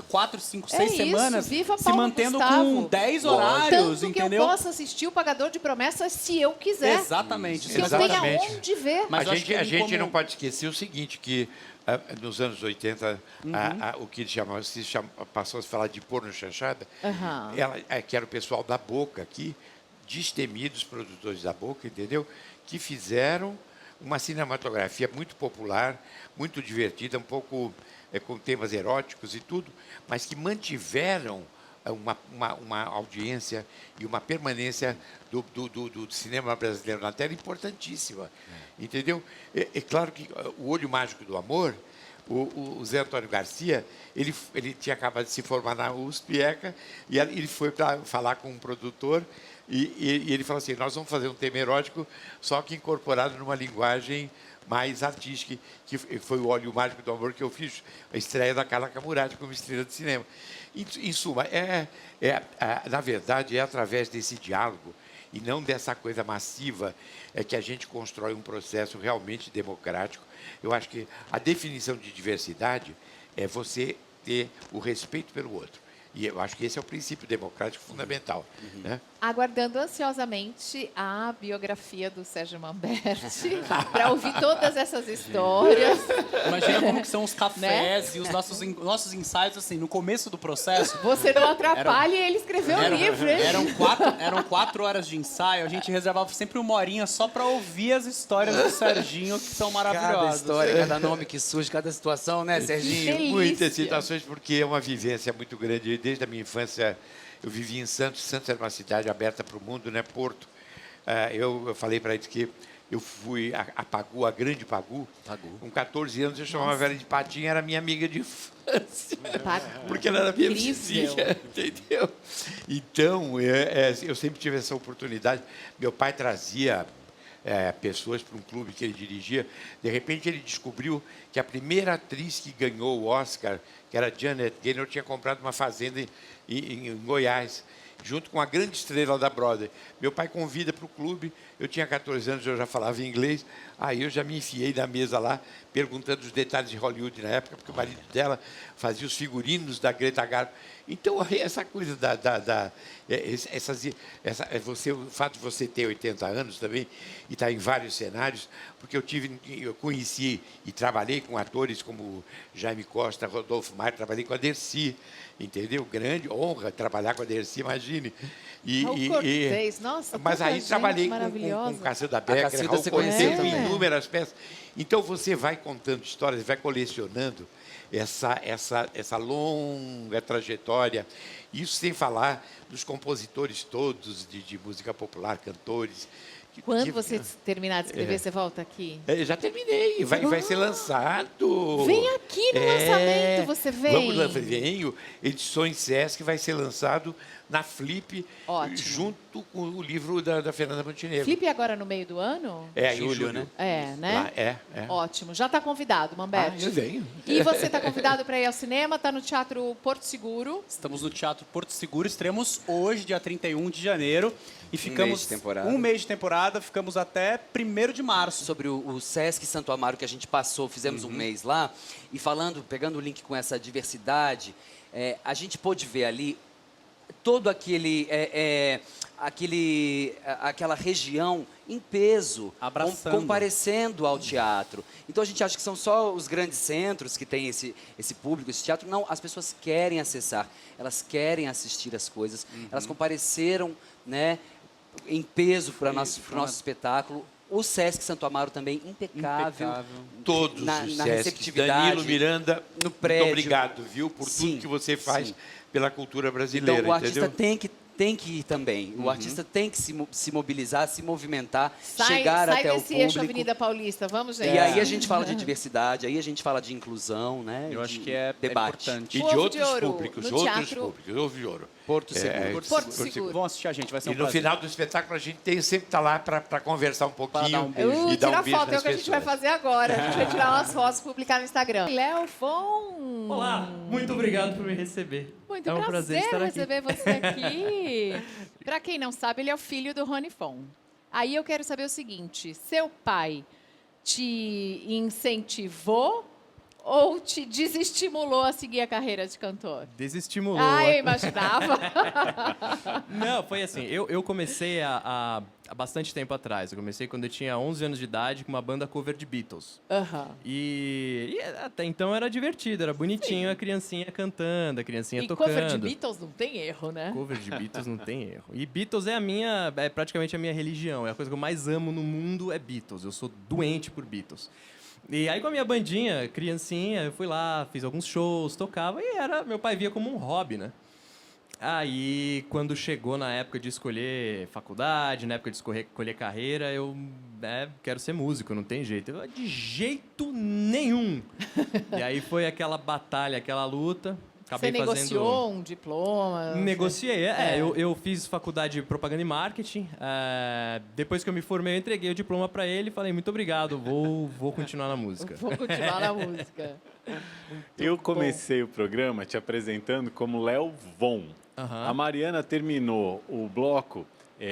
4, 5, É 6 isso, semanas viva se Paulo mantendo Gustavo. com 10 horários, Tanto entendeu? que eu possa assistir o Pagador de Promessas se eu quiser. Exatamente. Que eu Exatamente. tenha onde ver. Mas eu a acho gente, que a ele gente como- não pode esquecer o seguinte, que nos anos 80, o que eles chamavam, passou a se falar de porno chanchada, Aham. que era o pessoal da Boca aqui, destemidos produtores da Boca, entendeu? Que fizeram uma cinematografia muito popular, muito divertida, um pouco com temas eróticos e tudo, mas que mantiveram uma audiência e uma permanência do cinema brasileiro na tela importantíssima, entendeu? É claro que o Olho Mágico do Amor, o Zé Antônio Garcia, ele tinha acabado de se formar na USP, ECA, e ele foi para falar com um produtor e ele falou assim, nós vamos fazer um tema erótico, só que incorporado numa linguagem mais artística, que foi o Olho Mágico do Amor que eu fiz, a estreia da Carla Camurati como estrela de cinema. Em suma, na verdade, é através desse diálogo e não dessa coisa massiva que a gente constrói um processo realmente democrático. Eu acho que a definição de diversidade é você ter o respeito pelo outro. E eu acho que esse é o princípio democrático fundamental. Né? Aguardando ansiosamente a biografia do Sérgio Manberti para ouvir todas essas histórias. Imagina como que são os cafés Né? e os nossos ensaios, assim, no começo do processo. Você não atrapalha e ele escreveu o livro, hein? Eram 4 horas de ensaio, a gente reservava sempre 1 horinha só para ouvir as histórias do Serginho, que são Cada maravilhosas. história, cada nome que surge, cada situação, né, Serginho? Delícia. Muitas situações, porque é uma vivência muito grande. Desde a minha infância, eu vivi em Santos. Santos era uma cidade aberta para o mundo, né? Porto. Eu falei para eles que eu fui a Pagu, a grande Pagu. Com 14 anos, eu chamava ela de Patinha, era minha amiga de infância. Porque ela era minha Incrível. vizinha, entendeu? Então, eu sempre tive essa oportunidade. Meu pai trazia pessoas para um clube que ele dirigia. De repente, ele descobriu que a primeira atriz que ganhou o Oscar, que era Janet Gaynor, tinha comprado uma fazenda em Goiás, junto com a grande estrela da Broadway. Meu pai convida para o clube, eu tinha 14 anos, eu já falava inglês, aí eu já me enfiei na mesa lá, perguntando os detalhes de Hollywood na época, porque o marido dela fazia os figurinos da Greta Garbo. Então, essa coisa o fato de você ter 80 anos também e estar em vários cenários, porque eu conheci e trabalhei com atores como Jaime Costa, Rodolfo Maia, trabalhei com a Dercy, entendeu? Grande honra trabalhar com a Dercy, imagine. Raul Cortez, nossa, mas tanta aí gente trabalhei com maravilhosa. Cacilda A Becker, Cacilda Raul você Cortez, conheceu também. inúmeras peças. Então você vai contando histórias, vai colecionando essa longa trajetória. Isso sem falar dos compositores todos de música popular, cantores. Quando você terminar de escrever, você volta aqui? Já terminei, vai ser lançado. Vem aqui no lançamento, você vem. Venho. Edições Sesc vai ser lançado na Flip, Ótimo. junto com o livro da Fernanda Montenegro. Flip agora no meio do ano? Em Julho, julho, né? É, né? Lá, é. Ótimo. Já está convidado, Manberti. Eu venho. E você está convidado para ir ao cinema, está no Teatro Porto Seguro. Estamos no Teatro Porto Seguro, estreamos hoje, dia 31 de janeiro. E ficamos mês de temporada. um mês de temporada, ficamos até 1º de março. Sobre o Sesc Santo Amaro que a gente passou, fizemos um mês lá, e pegando o link com essa diversidade, a gente pôde ver ali todo aquela região em peso, Abraçando. comparecendo ao teatro. Então a gente acha que são só os grandes centros que têm esse público, esse teatro. Não, as pessoas querem acessar, elas querem assistir as coisas, elas compareceram, né, em peso para o nosso espetáculo. O Sesc Santo Amaro também, impecável. Todos na os na Sescs. receptividade. Danilo Miranda, no prédio. muito obrigado, viu, por Sim, tudo que você faz sim. pela cultura brasileira, Então o artista entendeu? tem que ir também. O artista tem que se mobilizar, se movimentar, Sai chegar até o desse eixo público. Avenida Paulista, vamos, gente. E aí a gente fala de diversidade, aí a gente fala de inclusão, né? Eu acho de que é debate. importante. E O de Ovo de outros Ouro, públicos, no teatro. Ovo de Ouro. Porto Seguro. Porto Seguro. Vão assistir a gente, vai ser E um no prazer. final do espetáculo a gente sempre estar lá para conversar um pouquinho dar um beijo. e dar Tira um beijo foto, é o nas que a gente vai pessoas. fazer agora. A gente vai tirar umas fotos e publicar no Instagram. Léo Fon. Olá, muito obrigado por me receber. Muito é um prazer estar aqui. receber você aqui. Para quem não sabe, ele é o filho do Rony Fon. Aí eu quero saber o seguinte, seu pai te incentivou ou te desestimulou a seguir a carreira de cantor? Desestimulou. Ah, eu imaginava. Não, foi assim, eu comecei há bastante tempo atrás. Eu comecei quando eu tinha 11 anos de idade com uma banda cover de Beatles. Aham. E até então era divertido, era bonitinho a criancinha cantando, a criancinha E tocando. cover de Beatles não tem erro, né? Cover de Beatles não tem erro. E Beatles é praticamente a minha religião. É a coisa que eu mais amo no mundo é Beatles. Eu sou doente por Beatles. E aí com a minha bandinha, criancinha, eu fui lá, fiz alguns shows, tocava e meu pai via como um hobby, né? Aí, quando chegou na época de escolher faculdade, na época de escolher carreira, eu quero ser músico, não tem jeito. De jeito nenhum! E aí foi aquela batalha, aquela luta. Você negociou um diploma? Negociei, eu fiz faculdade de propaganda e marketing. Depois que eu me formei, eu entreguei o diploma para ele e falei, muito obrigado, vou continuar na música. Vou continuar na música. Eu comecei o programa te apresentando como Léo Von. Aham. A Mariana terminou o bloco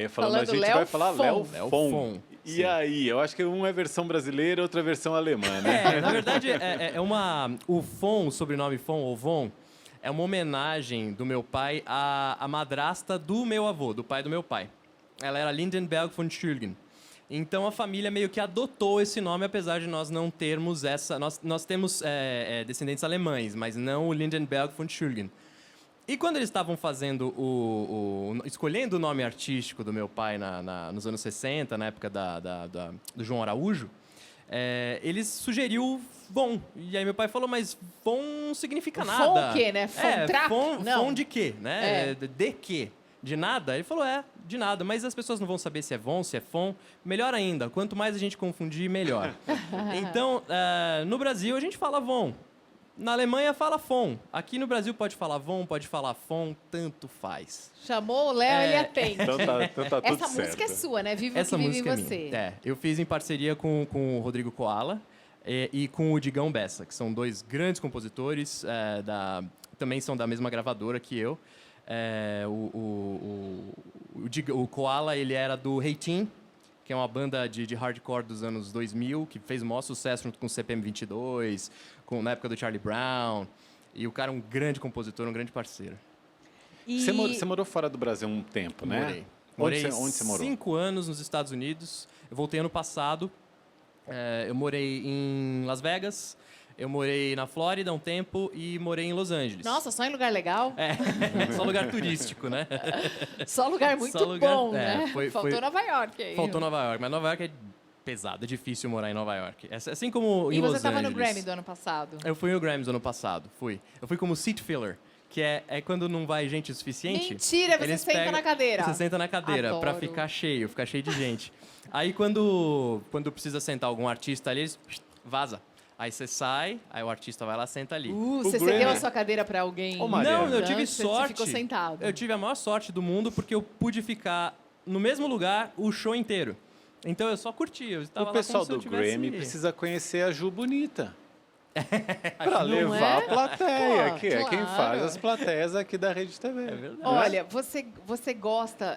falando a gente Léo vai falar Von. Léo Léo Von. Von, E sim. aí, eu acho que uma é versão brasileira, outra é versão alemã, né? Na verdade, o Von, o sobrenome Von ou Von, é uma homenagem do meu pai à madrasta do meu avô, do pai do meu pai. Ela era Lindenberg von Schülgen. Então a família meio que adotou esse nome, apesar de nós não termos essa... Nós temos descendentes alemães, mas não o Lindenberg von Schülgen. E quando eles estavam fazendo escolhendo o nome artístico do meu pai nos anos 60, na época do João Araújo, eles sugeriu Von. E aí meu pai falou, mas Von não significa nada. Von o quê, né? Von trap? Não. Von de quê, né? De quê? De nada? Ele falou, de nada. Mas as pessoas não vão saber se é Von, se é Fon. Melhor ainda, quanto mais a gente confundir, melhor. Então, no Brasil, a gente fala Von. Na Alemanha, fala Fon. Aqui no Brasil, pode falar Von, pode falar Fon, tanto faz. Chamou o Léo, ele atende. Então tá tudo Essa certo. música é sua, né? Viva Essa o que vive música você. é minha. Eu fiz em parceria com o Rodrigo Koala e com o Digão Bessa, que são dois grandes compositores, também são da mesma gravadora que eu. O Koala, ele era do Heitin, que é uma banda de hardcore dos anos 2000, que fez o maior sucesso junto com o CPM 22, na época do Charlie Brown. E o cara é um grande compositor, um grande parceiro. E... Você morou fora do Brasil um tempo, né? Morei Onde você morou? 5 anos nos Estados Unidos. Eu voltei ano passado. Eu morei em Las Vegas, eu morei na Flórida um tempo e morei em Los Angeles. Nossa, só em lugar legal? Só lugar turístico, né? Só lugar muito Só lugar- bom, né? Faltou Nova York aí. Faltou Nova York, mas Nova York é pesado, é difícil morar em Nova York. Assim como em E Los você Angeles. estava no Grammy do ano passado? Eu fui no Grammy do ano passado, fui. Eu fui como seat filler, que é quando não vai gente o suficiente. Mentira, você eles senta na cadeira. Você senta na cadeira pra Adoro. ficar cheio de gente. Aí quando precisa sentar algum artista ali, eles vaza. Aí você sai, aí o artista vai lá, senta ali. Você Grammy- cedeu a sua cadeira pra alguém? Ô, Mariana. Não, eu tive Você sorte. ficou sentado. Eu tive a maior sorte do mundo porque eu pude ficar no mesmo lugar o show inteiro. Então eu só curti. Eu estava O lá pessoal como se do eu tivesse... Grammy precisa conhecer a Ju Bonita. Pra Não levar é? a plateia, Pô, que é quem claro. faz as plateias aqui da Rede TV. É verdade. Olha, você gosta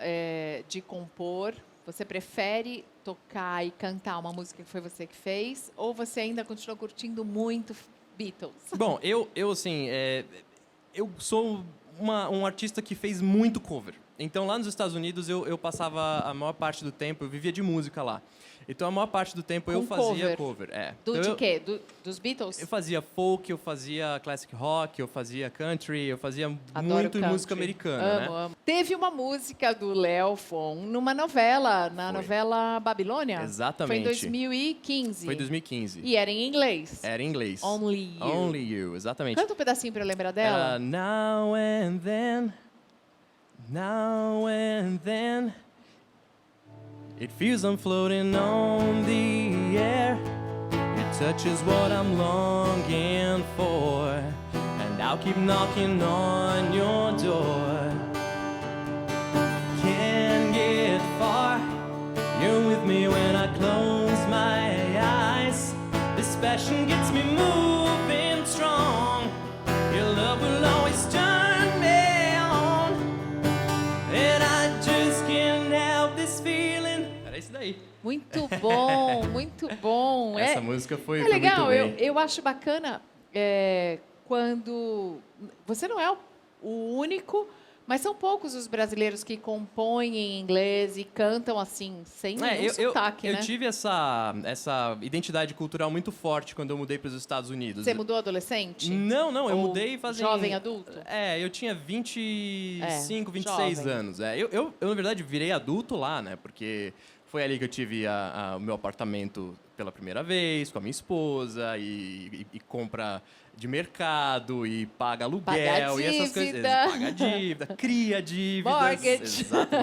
de compor? Você prefere tocar e cantar uma música que foi você que fez? Ou você ainda continua curtindo muito Beatles? Bom, eu assim, eu sou um artista que fez muito cover. Então, lá nos Estados Unidos, eu passava a maior parte do tempo, eu vivia de música lá. Então, a maior parte do tempo eu Com fazia cover. cover. Do, Então, de quê? Dos Beatles? Eu fazia folk, eu fazia classic rock, eu fazia country, eu fazia Adoro muito country. música americana, né? Amo. Teve uma música do Léo Fon numa novela, novela Babilônia? Exatamente. Foi em 2015. Foi em 2015. E era em inglês. Era em inglês. Only You. Only You, exatamente. Canta um pedacinho pra eu lembrar dela. Era now and then, it feels I'm floating on the air. Your touch is what I'm longing for, and I'll keep knocking on your door. Can't get far. You're with me when I close my eyes. This passion gets me moving strong. Your love will always turn me on, and I just can't help this feeling. Era isso daí. Muito bom, muito bom. Essa música foi É legal, muito bem. eu acho bacana quando... Você não é o único, mas são poucos os brasileiros que compõem em inglês e cantam assim, sem nenhum sotaque, eu né? tive essa identidade cultural muito forte quando eu mudei para os Estados Unidos. Você mudou adolescente? Não, eu Ou mudei fazendo... jovem adulto? Eu tinha 25, 26 jovem. anos. Eu, na verdade, virei adulto lá, né? Porque foi ali que eu tive o meu apartamento pela primeira vez, com a minha esposa, e compra de mercado, e paga aluguel, Paga e essas coisas. dívida. Paga dívida, cria dívidas. Mortgage. Exato.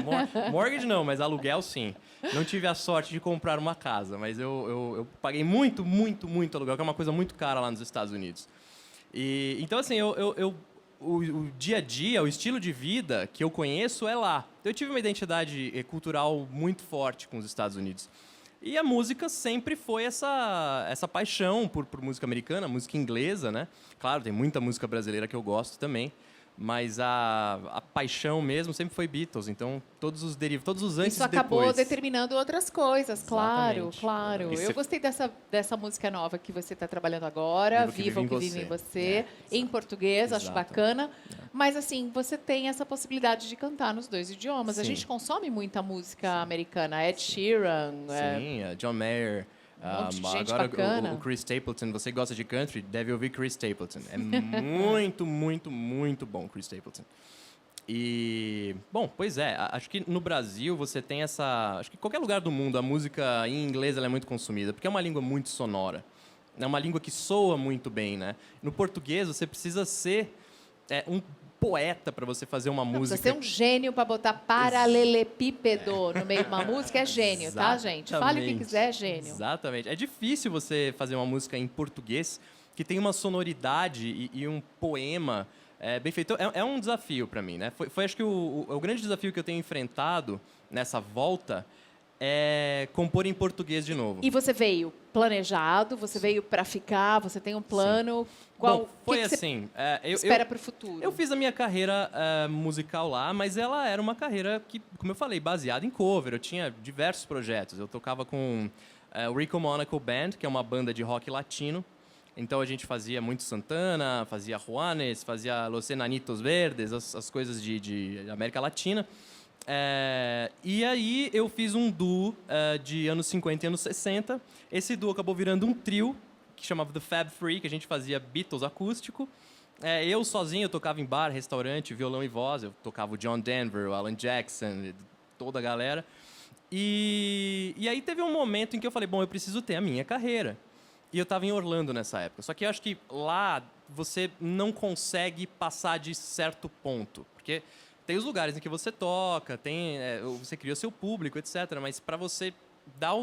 Mortgage não, mas aluguel sim. Não tive a sorte de comprar uma casa, mas eu paguei muito aluguel, que é uma coisa muito cara lá nos Estados Unidos. Então, assim, o dia a dia, o estilo de vida que eu conheço é lá. Eu tive uma identidade cultural muito forte com os Estados Unidos. E a música sempre foi essa paixão por música americana, música inglesa, né? Claro, tem muita música brasileira que eu gosto também. Mas a paixão mesmo sempre foi Beatles. Então, todos os derivados, todos os antes Isso e acabou depois. determinando outras coisas, claro, Exatamente. claro. E Eu você- gostei dessa música nova que você está trabalhando agora, Viva o que Viva o vive que em Vive em Você. Você, em português, acho Exato. bacana. Mas, assim, você tem essa possibilidade de cantar nos dois idiomas. A Sim. gente consome muita música americana. Ed Sheeran, Sim, John Mayer. monte de gente Agora bacana. o Chris Stapleton, você gosta de country, deve ouvir Chris Stapleton. É muito bom, Chris Stapleton. E, bom, pois é, acho que no Brasil você tem acho que em qualquer lugar do mundo a música em inglês ela é muito consumida, porque é uma língua muito sonora. É uma língua que soa muito bem, né? No português você precisa ser um poeta para você fazer uma Não, música. precisa ser um gênio para botar paralelepípedo no meio de uma música. É gênio, tá, gente? Fale o que Exatamente. quiser, é gênio. Exatamente. É difícil você fazer uma música em português que tem uma sonoridade e um poema bem feito. É um desafio para mim, né? Foi acho que o grande desafio que eu tenho enfrentado nessa volta é compor em português de novo. E você veio planejado, você veio para ficar, você tem um plano. Qual Bom, foi que você assim. espera para o futuro? Eu fiz a minha carreira musical lá, mas ela era uma carreira que, como eu falei, baseada em cover. Eu tinha diversos projetos. Eu tocava com o Rico Monaco Band, que é uma banda de rock latino. Então a gente fazia muito Santana, fazia Juanes, fazia Los Enanitos Verdes, as coisas de América Latina. E aí eu fiz um duo de anos 50 e anos 60. Esse duo acabou virando um trio, que chamava The Fab Free, que a gente fazia Beatles acústico. Eu sozinho eu tocava em bar, restaurante, violão e voz. Eu tocava o John Denver, o Alan Jackson, toda a galera. E aí teve um momento em que eu falei, bom, eu preciso ter a minha carreira. E eu estava em Orlando nessa época. Só que eu acho que lá você não consegue passar de certo ponto. Porque tem os lugares em que você toca, você cria o seu público, etc. Mas para você dar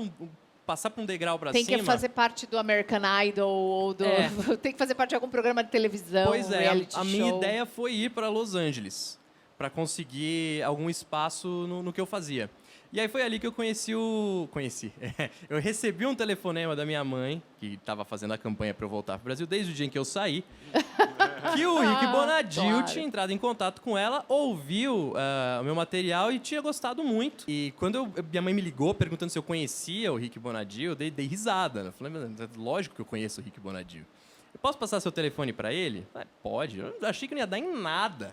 passar para um degrau para cima... Tem que fazer parte do American Idol ou tem que fazer parte de algum programa de televisão, Pois é, reality a minha show. ideia foi ir para Los Angeles para conseguir algum espaço no que eu fazia. E aí foi ali que eu eu recebi um telefonema da minha mãe, que estava fazendo a campanha para eu voltar para o Brasil desde o dia em que eu saí, que o Rick Bonadio claro. tinha entrado em contato com ela, ouviu o meu material e tinha gostado muito. E quando minha mãe me ligou perguntando se eu conhecia o Rick Bonadio, eu dei risada. Eu falei, lógico que eu conheço o Rick Bonadio. Eu posso passar seu telefone para ele? Pode. Eu achei que não ia dar em nada.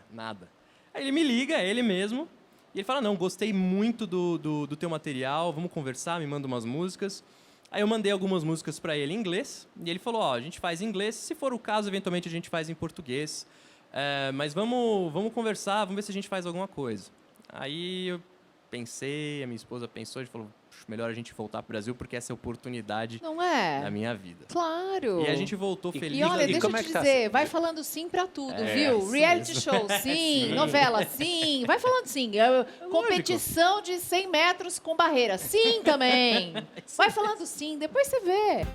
Aí ele me liga, é ele mesmo. E ele fala, não, gostei muito do teu material, vamos conversar, me manda umas músicas. Aí eu mandei algumas músicas para ele em inglês, e ele falou, a gente faz em inglês, se for o caso, eventualmente a gente faz em português. Mas vamos conversar, vamos ver se a gente faz alguma coisa. Aí eu pensei, a minha esposa pensou, a gente falou, melhor a gente voltar para o Brasil, porque essa é a oportunidade Não é? da minha vida. Claro. E a gente voltou feliz. E olha, E deixa eu como é te que tá dizer, sendo? vai falando sim pra tudo, É, viu? isso Reality mesmo. show, sim. Novela, sim. Vai falando sim. Competição de 100 metros com barreira, sim também. Vai falando sim, depois você vê.